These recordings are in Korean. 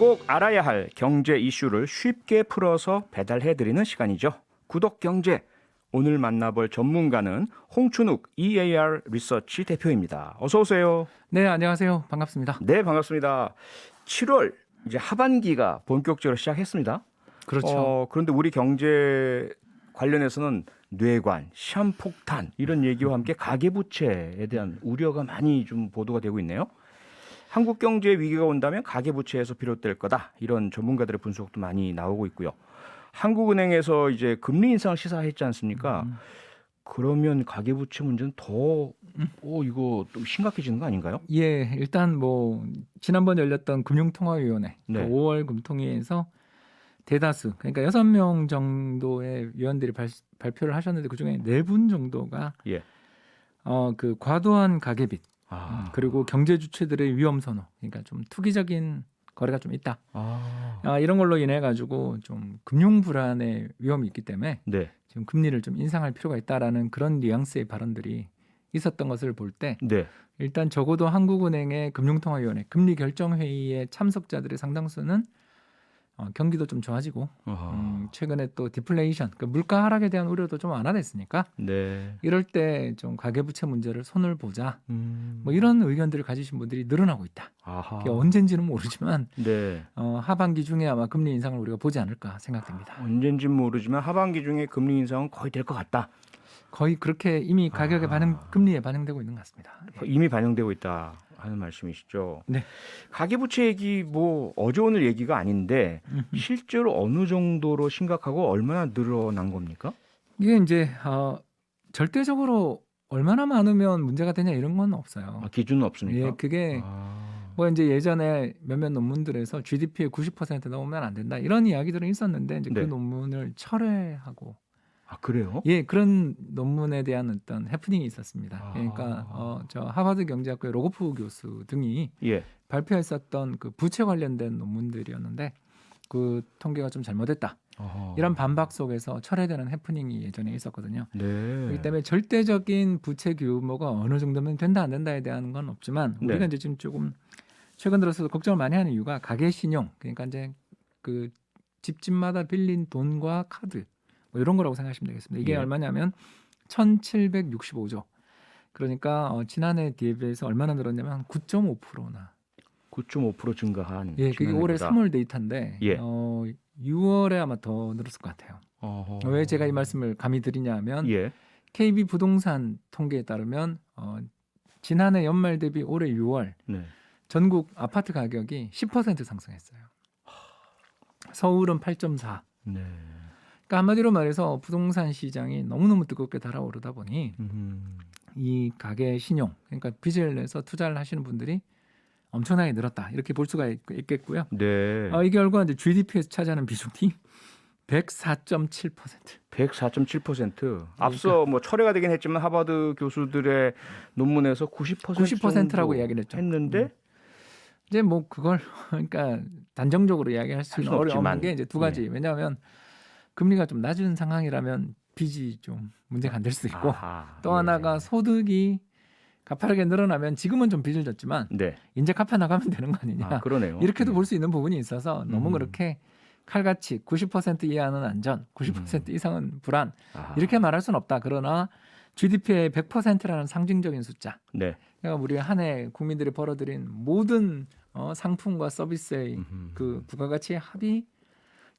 꼭 알아야 할 경제 이슈를 쉽게 풀어서 배달해드리는 시간이죠. 구독경제. 오늘 만나볼 전문가는 홍춘욱 EAR 리서치 대표입니다. 어서 오세요. 네, 안녕하세요. 반갑습니다. 네, 반갑습니다. 7월 이제 하반기가 본격적으로 시작했습니다. 그렇죠. 그런데 우리 경제 관련해서는 뇌관, 시한폭탄 이런 얘기와 함께 가계부채에 대한 우려가 많이 좀 보도가 되고 있네요. 한국 경제에 위기가 온다면 가계부채에서 비롯될 거다. 이런 전문가들의 분석도 많이 나오고 있고요. 한국은행에서 이제 금리 인상 시사했지 않습니까? 그러면 가계부채 문제는 더 이거 또 심각해지는 거 아닌가요? 예, 일단 뭐 지난번 열렸던 금융통화위원회 네. 5월 금통위에서 대다수 그러니까 6명 정도의 위원들이 발표를 하셨는데 그중에 4분 정도가 예. 그 과도한 가계빚 그리고 경제 주체들의 위험 선호 그러니까 좀 투기적인 거래가 좀 있다. 이런 걸로 인해 가지고 좀 금융 불안의 위험이 있기 때문에 네. 지금 금리를 좀 인상할 필요가 있다라는 그런 뉘앙스의 발언들이 있었던 것을 볼 때 네. 일단 적어도 한국은행의 금융통화위원회 금리 결정 회의의 참석자들의 상당수는 경기도 좀 좋아지고 최근에 또 디플레이션 그러니까 물가 하락에 대한 우려도 좀 완화됐으니까 네. 이럴 때 좀 가계부채 문제를 손을 보자 뭐 이런 의견들을 가지신 분들이 늘어나고 있다. 아하. 그게 언젠지는 모르지만 네. 하반기 중에 아마 금리 인상을 우리가 보지 않을까 생각됩니다. 언젠지는 모르지만 하반기 중에 금리 인상은 거의 될 것 같다. 거의 그렇게 이미 가격에 금리에 반영되고 있는 것 같습니다. 이미 반영되고 있다 하는 말씀이시죠. 네. 가계부채 얘기 뭐 어제 오늘 얘기가 아닌데 실제로 어느 정도로 심각하고 얼마나 늘어난 겁니까? 이게 이제 절대적으로 얼마나 많으면 문제가 되냐 이런 건 없어요. 기준은 없습니까? 예, 그게 뭐 이제 예전에 몇몇 논문들에서 GDP의 90% 넘으면 안 된다 이런 이야기들은 있었는데 이제 네. 그 논문을 철회하고 그래요? 예 그런 논문에 대한 어떤 해프닝이 있었습니다. 그러니까 저 하버드 경제학교의 로고프 교수 등이 예. 발표했었던 그 부채 관련된 논문들이었는데 그 통계가 좀 잘못됐다. 어허. 이런 반박 속에서 철회되는 해프닝이 예전에 있었거든요. 네. 그렇기 때문에 절대적인 부채 규모가 어느 정도면 된다 안 된다에 대한 건 없지만 우리가 네. 이제 지금 조금 최근 들어서 걱정을 많이 하는 이유가 가계 신용 그러니까 이제 그 집집마다 빌린 돈과 카드 뭐 이런 거라고 생각하시면 되겠습니다. 이게 예. 얼마냐면 1,765조. 그러니까 지난해 대비해서 얼마나 늘었냐면 9.5%나. 9.5% 증가한. 예, 그게 올해 지난해보다. 3월 데이터인데 예. 6월에 아마 더 늘었을 것 같아요. 어허. 왜 제가 이 말씀을 감히 드리냐면 예. KB 부동산 통계에 따르면 지난해 연말 대비 올해 6월 네. 전국 아파트 가격이 10% 상승했어요. 서울은 8.4. 네. 그러니까 한마디로 말해서 부동산 시장이 너무너무 뜨겁게 달아오르다 보니 이 가계 신용 그러니까 빚을 내서 투자를 하시는 분들이 엄청나게 늘었다 이렇게 볼 수가 있겠고요. 네. 이 결과 이제 GDP에서 차지하는 비중이 104.7%. 104.7%. 앞서 뭐 철회가 되긴 했지만 하버드 교수들의 논문에서 90%라고 이야기를 했죠. 했는데 이제 뭐 그걸 그러니까 단정적으로 이야기할 수는 수는 없지만. 어려운 게 이제 두 가지. 왜냐하면 금리가 좀 낮은 상황이라면 빚이 좀 문제가 안 될 수 있고 또 하나가 소득이 가파르게 늘어나면 지금은 좀 빚을 졌지만 네. 이제 갚아 나가면 되는 거 아니냐. 그러네요. 이렇게도 볼 수 있는 부분이 있어서 너무 그렇게 칼같이 90% 이하는 안전, 90% 이상은 불안 이렇게 말할 수는 없다. 그러나 GDP의 100%라는 상징적인 숫자. 네. 그러니까 우리 한 해 국민들이 벌어들인 모든 상품과 서비스의 그 부가가치의 합이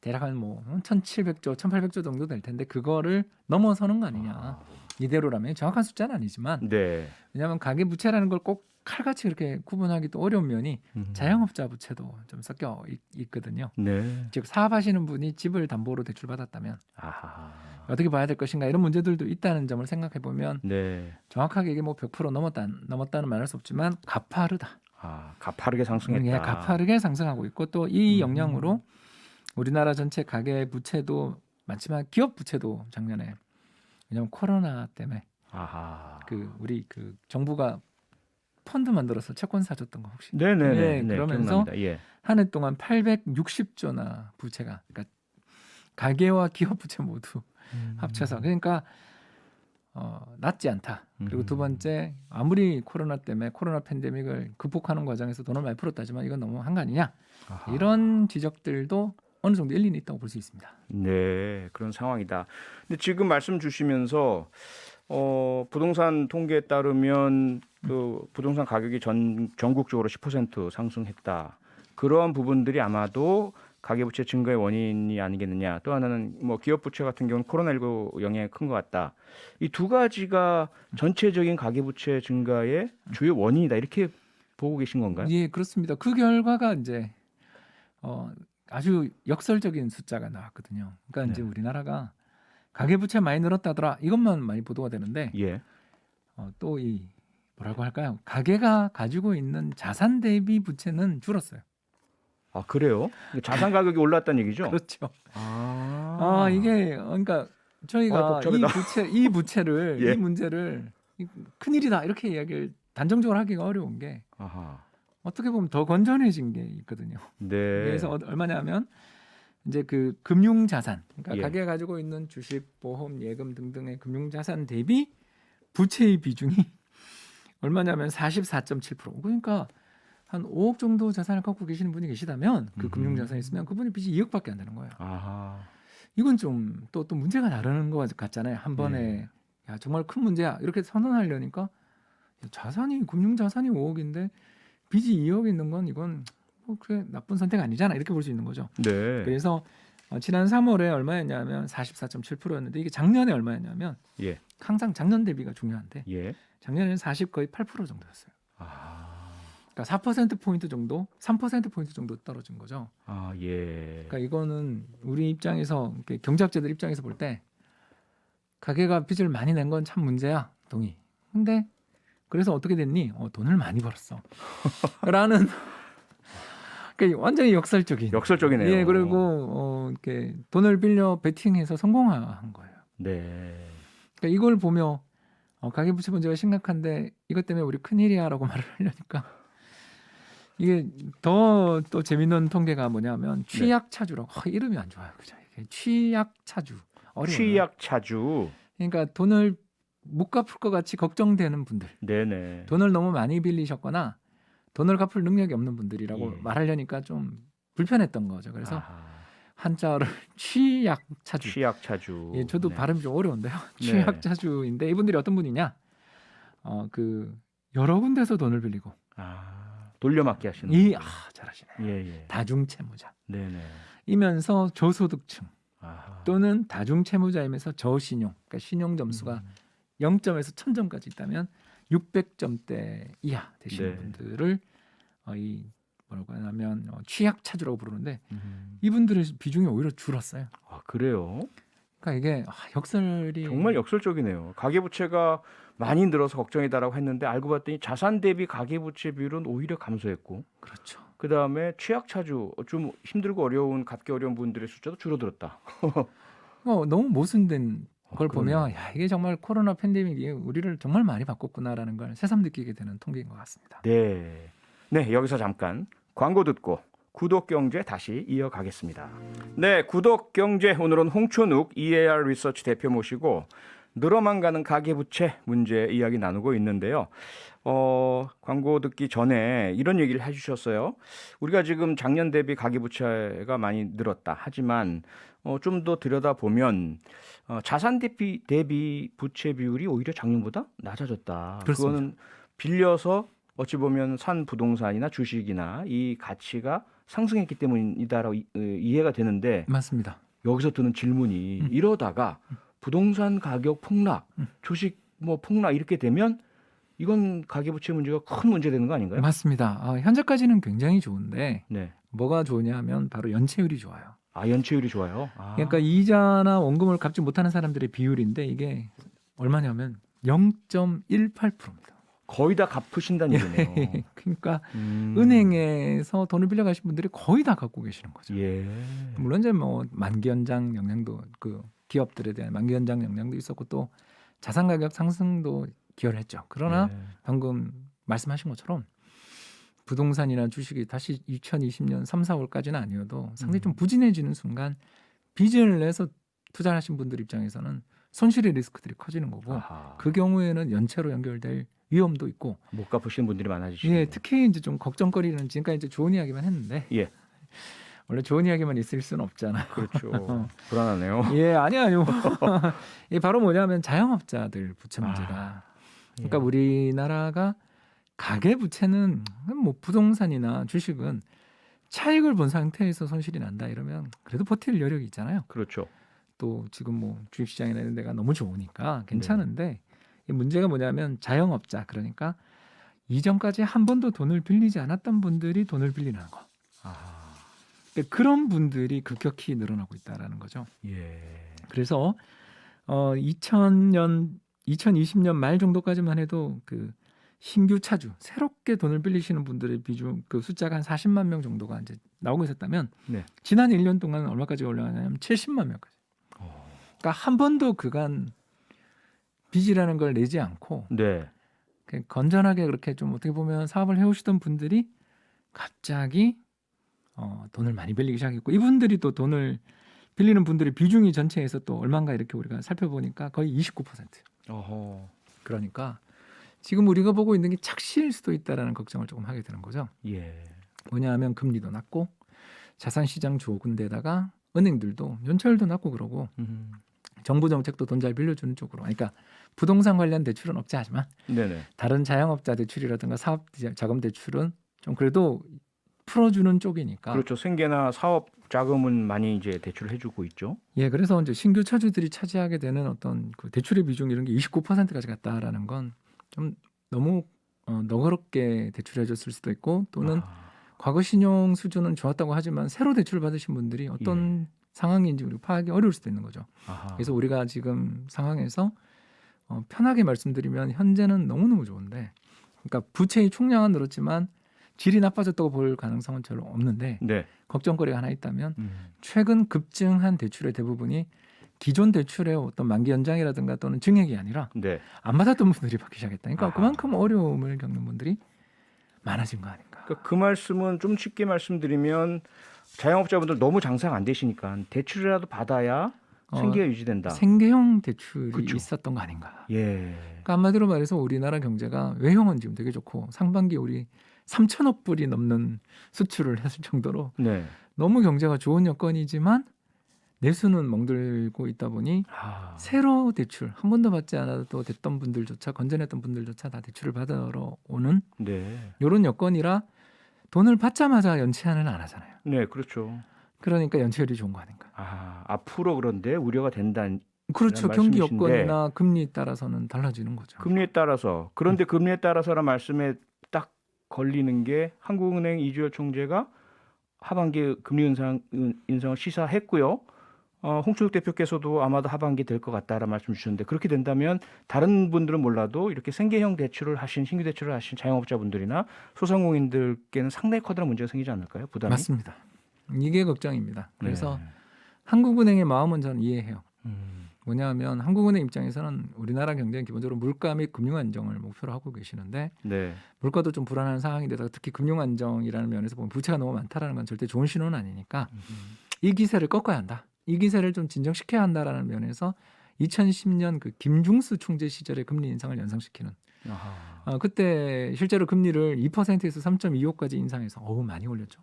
대략 한 뭐 1,700조, 1,800조 정도 될 텐데 그거를 넘어서는 거 아니냐. 이대로라면 정확한 숫자는 아니지만 네. 왜냐하면 가계부채라는 걸 꼭 칼같이 그렇게 구분하기도 어려운 면이 자영업자 부채도 좀 섞여 있거든요. 네. 즉 사업하시는 분이 집을 담보로 대출받았다면 아하. 어떻게 봐야 될 것인가 이런 문제들도 있다는 점을 생각해 보면 네. 정확하게 이게 뭐 100% 넘었다는 말할 수 없지만 가파르다. 가파르게 상승했다. 예, 가파르게 상승하고 있고 또 이 영향으로 우리나라 전체 가계 부채도 많지만 기업 부채도 작년에 왜냐하면 코로나 때문에 우리 그 정부가 펀드 만들어서 채권 사줬던 거 혹시? 네네네. 네, 그러면서 예. 한 해 동안 860조나 부채가 그러니까 가계와 기업 부채 모두 합쳐서 그러니까 낮지 않다. 그리고 두 번째 아무리 코로나 때문에 코로나 팬데믹을 극복하는 과정에서 돈을 많이 풀었다지만 이건 너무 한 거 아니냐. 아하. 이런 지적들도 어느 정도 일리는 있다고 볼 수 있습니다. 네, 그런 상황이다. 근데 지금 말씀 주시면서 부동산 통계에 따르면 그 부동산 가격이 전국적으로 10% 상승했다. 그러한 부분들이 아마도 가계부채 증가의 원인이 아니겠느냐. 또 하나는 뭐 기업부채 같은 경우는 코로나19 영향이 큰 것 같다. 이 두 가지가 전체적인 가계부채 증가의 주요 원인이다. 이렇게 보고 계신 건가요? 예, 그렇습니다. 그 결과가 이제 아주 역설적인 숫자가 나왔거든요. 그러니까 이제 네. 우리나라가 가계부채 많이 늘었다더라. 이것만 많이 보도가 되는데 예. 또 이 뭐라고 할까요? 가계가 가지고 있는 자산 대비 부채는 줄었어요. 아, 그래요? 자산 가격이 올랐다는 얘기죠? 그렇죠. 아, 이게 그러니까 저희가 복잡하다. 이 부채를 예. 이 문제를 큰일이다 이렇게 이야기를 단정적으로 하기가 어려운 게 아하. 어떻게 보면 더 건전해진 게 있거든요. 네. 그래서 얼마냐면 이제 그 금융 자산, 그러니까 예. 가게가 가지고 있는 주식, 보험, 예금 등등의 금융 자산 대비 부채의 비중이 얼마냐면 44.7%. 그러니까 한 5억 정도 자산을 갖고 계시는 분이 계시다면 그 금융 자산이 있으면 그분의 빚이 2억밖에 안 되는 거예요. 아하. 이건 좀 또 문제가 나르는 것 같잖아요. 한 번에 야 정말 큰 문제야 이렇게 선언하려니까 자산이 금융 자산이 5억인데 빚이 2억 있는 건 이건 뭐 그래 나쁜 선택 아니잖아 이렇게 볼 수 있는 거죠. 네. 그래서 지난 3월에 얼마였냐면 44.7%였는데 이게 작년에 얼마였냐면 예. 항상 작년 대비가 중요한데 예. 작년에는 40 거의 8% 정도였어요. 아. 그러니까 4% 포인트 정도, 3% 포인트 정도 떨어진 거죠. 아, 예. 그러니까 이거는 우리 입장에서 이렇게 경제학자들 입장에서 볼 때 가게가 빚을 많이 낸 건 참 문제야, 동의. 근데 그래서 어떻게 됐니? 돈을 많이 벌었어. 라는 그러니까 완전히 역설적이네요. 예, 그리고 이렇게 돈을 빌려 베팅해서 성공한 거예요. 네. 그러니까 이걸 보며 가계부채 문제가 심각한데 이것 때문에 우리 큰일이야라고 말을 하려니까 이게 더 또 재밌는 통계가 뭐냐면 취약차주라고 이름이 안 좋아요, 그죠? 이게 취약차주 어려워요. 취약차주. 그러니까 돈을 못 갚을 것 같이 걱정되는 분들, 네네. 돈을 너무 많이 빌리셨거나 돈을 갚을 능력이 없는 분들이라고 예. 말하려니까 좀 불편했던 거죠. 그래서 아하. 한자어를 취약차주. 취약차주. 예, 저도 네. 발음이 좀 어려운데요. 네. 취약차주인데 이분들이 어떤 분이냐? 그 여러 군데서 돈을 빌리고 돌려막기 하시는 분들. 잘하시네. 예. 다중채무자. 네네. 이면서 저소득층 아하. 또는 다중채무자이면서 저신용, 그러니까 신용 점수가 0점에서 1000점까지 있다면 600점대 이하 되시는 네. 분들을 이 뭐라고 하냐면 취약차주라고 부르는데 음. 이분들의 비중이 오히려 줄었어요. 아, 그래요? 그러니까 이게 역설이 정말 역설적이네요. 가계부채가 많이 늘어서 걱정이다라고 했는데 알고 봤더니 자산 대비 가계부채 비율은 오히려 감소했고, 그렇죠. 그 다음에 취약차주 좀 힘들고 어려운 갚기 어려운 분들의 숫자도 줄어들었다. 너무 모순된 걸 그러네요. 보면 이게 정말 코로나 팬데믹이 우리를 정말 많이 바꿨구나라는 걸 새삼 느끼게 되는 통계인 것 같습니다. 네. 네, 여기서 잠깐 광고 듣고 구독경제 다시 이어가겠습니다. 네, 구독경제 오늘은 홍춘욱 EAR 리서치 대표 모시고 늘어만 가는 가계부채 문제 이야기 나누고 있는데요. 광고 듣기 전에 이런 얘기를 해주셨어요. 우리가 지금 작년 대비 가계부채가 많이 늘었다. 하지만 좀 더 들여다보면 자산 대비 부채 비율이 오히려 작년보다 낮아졌다. 그렇습니다. 그거는 빌려서 어찌 보면 산 부동산이나 주식이나 이 가치가 상승했기 때문이다라고 이해가 되는데 맞습니다. 여기서 드는 질문이 이러다가 부동산 가격 폭락, 주식 뭐 폭락 이렇게 되면 이건 가계부채 문제가 큰 문제 되는 거 아닌가요? 맞습니다. 현재까지는 굉장히 좋은데 네. 뭐가 좋냐면 바로 연체율이 좋아요. 연체율이 좋아요. 그러니까 이자나 원금을 갚지 못하는 사람들의 비율인데 이게 얼마냐면 0.18%입니다. 거의 다 갚으신다는 얘기네요. 그러니까 은행에서 돈을 빌려 가신 분들이 거의 다 갖고 계시는 거죠. 예. 물론 이제 뭐 만기 연장 영향도 그 기업들에 대한 만기 연장 영향도 있었고 또 자산 가격 상승도 기여를 했죠. 그러나 예. 방금 말씀하신 것처럼 부동산이나 주식이 다시 2020년 3, 4월까지는 아니어도 상당히 좀 부진해지는 순간 빚을 내서 투자를 하신 분들 입장에서는 손실의 리스크들이 커지는 거고 아하. 그 경우에는 연체로 연결될 위험도 있고 못 갚으시는 분들이 많아지시네요. 예, 특히 이제 좀 걱정거리는 지금까지 이제 좋은 이야기만 했는데 예. 원래 좋은 이야기만 있을 수는 없잖아요. 그렇죠. 불안하네요. 예, 아니요. 이 바로 뭐냐면 자영업자들 부채 문제가. 그러니까 예. 우리나라가 가계 부채는 뭐 부동산이나 주식은 차익을 본 상태에서 손실이 난다 이러면 그래도 버틸 여력이 있잖아요. 그렇죠. 또 지금 뭐 주식시장이나 이런 데가 너무 좋으니까 괜찮은데 이 문제가 뭐냐면 자영업자 그러니까 이전까지 한 번도 돈을 빌리지 않았던 분들이 돈을 빌리는 거. 그러니까 그런 분들이 급격히 늘어나고 있다라는 거죠. 예. 그래서 2020년 말 정도까지만 해도 그 신규 차주 새롭게 돈을 빌리시는 분들의 비중 그 숫자가 한 40만 명 정도가 이제 나오고 있었다면 네. 지난 1년 동안 얼마까지 올라가냐면 70만 명까지. 그러니까 한 번도 그간 빚이라는 걸 내지 않고 네. 그냥 건전하게 그렇게 좀 어떻게 보면 사업을 해오시던 분들이 갑자기 돈을 많이 빌리기 시작했고 이분들이 또 돈을 빌리는 분들의 비중이 전체에서 또 얼마인가 이렇게 우리가 살펴보니까 거의 29%. 어허. 그러니까 지금 우리가 보고 있는 게 착시일 수도 있다라는 걱정을 조금 하게 되는 거죠. 예. 뭐냐하면 금리도 낮고 자산시장 좋은데다가 은행들도 연체율도 낮고 그러고 정부 정책도 돈 잘 빌려주는 쪽으로. 그러니까 부동산 관련 대출은 없지 하지만 네네. 다른 자영업자 대출이라든가 사업 자금 대출은 좀 그래도 풀어주는 쪽이니까. 그렇죠. 생계나 사업 자금은 많이 이제 대출을 해주고 있죠. 예, 그래서 이제 신규 차주들이 차지하게 되는 어떤 그 대출의 비중 이런 게 29%까지 갔다라는 건 좀 너무 너그럽게 대출해줬을 수도 있고 또는 과거 신용 수준은 좋았다고 하지만 새로 대출 받으신 분들이 어떤 상황인지 우리가 파악이 어려울 수도 있는 거죠. 그래서 우리가 지금 상황에서 편하게 말씀드리면 현재는 너무너무 좋은데 그러니까 부채의 총량은 늘었지만 질이 나빠졌다고 볼 가능성은 별로 없는데 네. 걱정거리가 하나 있다면 최근 급증한 대출의 대부분이 기존 대출의 어떤 만기 연장이라든가 또는 증액이 아니라 네. 안 받았던 분들이 받기 시작했다. 그러니까 아하. 그만큼 어려움을 겪는 분들이 많아진 거 아닌가. 그러니까 그 말씀은 좀 쉽게 말씀드리면 자영업자분들 너무 장사가 안 되시니까 대출이라도 받아야 생계가 유지된다. 생계형 대출이 그쵸. 있었던 거 아닌가. 예. 그러니까 한마디로 말해서 우리나라 경제가 외형은 지금 되게 좋고 상반기 우리 3천억 불이 넘는 수출을 했을 정도로 네. 너무 경제가 좋은 여건이지만 내수는 멍들고 있다 보니 새로 대출 한 번도 받지 않아도 됐던 분들조차 건전했던 분들조차 다 대출을 받으러 오는 네. 이런 여건이라 돈을 받자마자 연체는 안 하잖아요. 네, 그렇죠. 그러니까 연체율이 좋은 거 아닌가. 앞으로 그런데 우려가 된다는 그렇죠. 경기 말씀이신데 여건이나 금리에 따라서는 달라지는 거죠. 금리에 따라서 그런데 금리에 따라서란 말씀에 딱 걸리는 게 한국은행 이주열 총재가 하반기 금리 인상을 시사했고요. 홍춘욱 대표께서도 아마도 하반기 될 것 같다라는 말씀 주셨는데 그렇게 된다면 다른 분들은 몰라도 이렇게 생계형 대출을 하신 신규 대출을 하신 자영업자분들이나 소상공인들께는 상당히 커다란 문제가 생기지 않을까요? 부담이? 맞습니다. 이게 걱정입니다. 그래서 네. 한국은행의 마음은 저는 이해해요. 뭐냐하면 한국은행 입장에서는 우리나라 경제는 기본적으로 물가 및 금융 안정을 목표로 하고 계시는데 네. 물가도 좀 불안한 상황인데다가 특히 금융 안정이라는 면에서 보면 부채가 너무 많다라는 건 절대 좋은 신호는 아니니까 이 기세를 꺾어야 한다. 이 기세를 좀 진정시켜야 한다라는 면에서 2010년 그 김중수 총재 시절에 금리 인상을 연상시키는 그때 실제로 금리를 2%에서 3.25까지 인상해서 많이 올렸죠.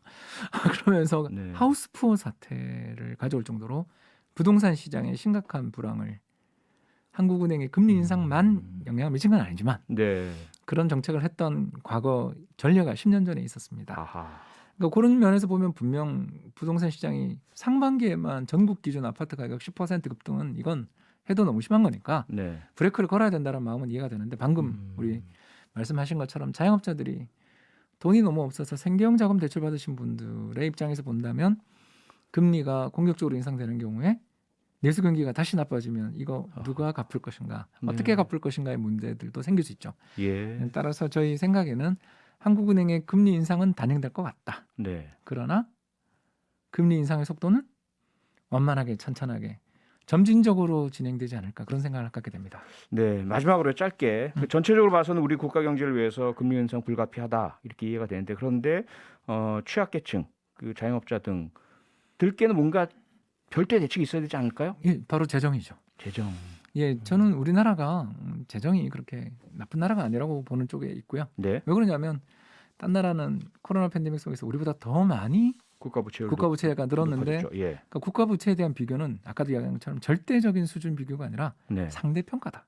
그러면서 네. 하우스푸어 사태를 가져올 정도로 부동산 시장에 심각한 불황을 한국은행의 금리 인상만 영향을 미친 건 아니지만 네. 그런 정책을 했던 과거 전례가 10년 전에 있었습니다. 아하. 그러니까 그런 면에서 보면 분명 부동산 시장이 상반기에만 전국 기준 아파트 가격 10% 급등은 이건 해도 너무 심한 거니까 네. 브레이크를 걸어야 된다는 마음은 이해가 되는데 방금 우리 말씀하신 것처럼 자영업자들이 돈이 너무 없어서 생계형 자금 대출 받으신 분들의 입장에서 본다면 금리가 공격적으로 인상되는 경우에 내수 경기가 다시 나빠지면 이거 누가 갚을 것인가 어떻게 갚을 것인가의 문제들도 생길 수 있죠. 예. 따라서 저희 생각에는 한국은행의 금리 인상은 단행될 것 같다. 네. 그러나 금리 인상의 속도는 완만하게 천천하게 점진적으로 진행되지 않을까 그런 생각을 갖게 됩니다. 네, 마지막으로 짧게 전체적으로 봐서는 우리 국가 경제를 위해서 금리 인상 불가피하다 이렇게 이해가 되는데 그런데 취약계층, 그 자영업자 등들께는 뭔가 별도의 대책이 있어야 되지 않을까요? 예, 바로 재정이죠. 재정. 예, 저는 우리나라가 재정이 그렇게 나쁜 나라가 아니라고 보는 쪽에 있고요. 네. 왜 그러냐면 딴 나라는 코로나 팬데믹 속에서 우리보다 더 많이 국가 부채율 국가 부채가 늘었는데 높아졌죠. 예. 그러니까 국가 부채에 대한 비교는 아까도 이야기한 것처럼 절대적인 수준 비교가 아니라 네. 상대 평가다.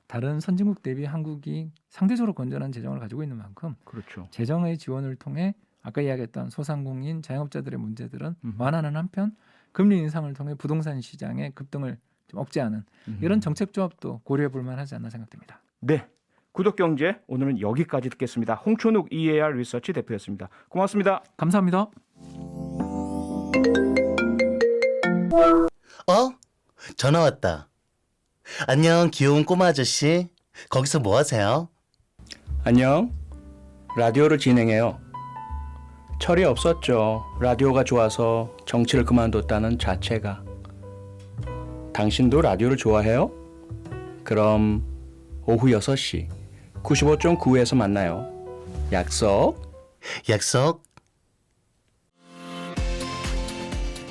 다른 선진국 대비 한국이 상대적으로 건전한 재정을 가지고 있는 만큼 그렇죠. 재정의 지원을 통해 아까 이야기했던 소상공인 자영업자들의 문제들은 완화하는 한편 금리 인상을 통해 부동산 시장의 급등을 좀 억제하는 이런 정책 조합도 고려해 볼 만하지 않나 생각됩니다. 네. 구독경제 오늘은 여기까지 듣겠습니다. 홍춘욱 EAR 리서치 대표였습니다. 고맙습니다. 감사합니다. 전화 왔다. 안녕, 귀여운 꼬마 아저씨. 거기서 뭐 하세요? 안녕. 라디오를 진행해요. 철이 없었죠. 라디오가 좋아서 정치를 그만뒀다는 자체가. 당신도 라디오를 좋아해요? 그럼 오후 6시 95.9에서 만나요. 약속.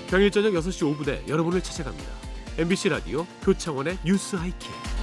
평일 저녁 6시 5분에 여러분을 찾아갑니다. MBC 라디오 표창원의 뉴스 하이킥.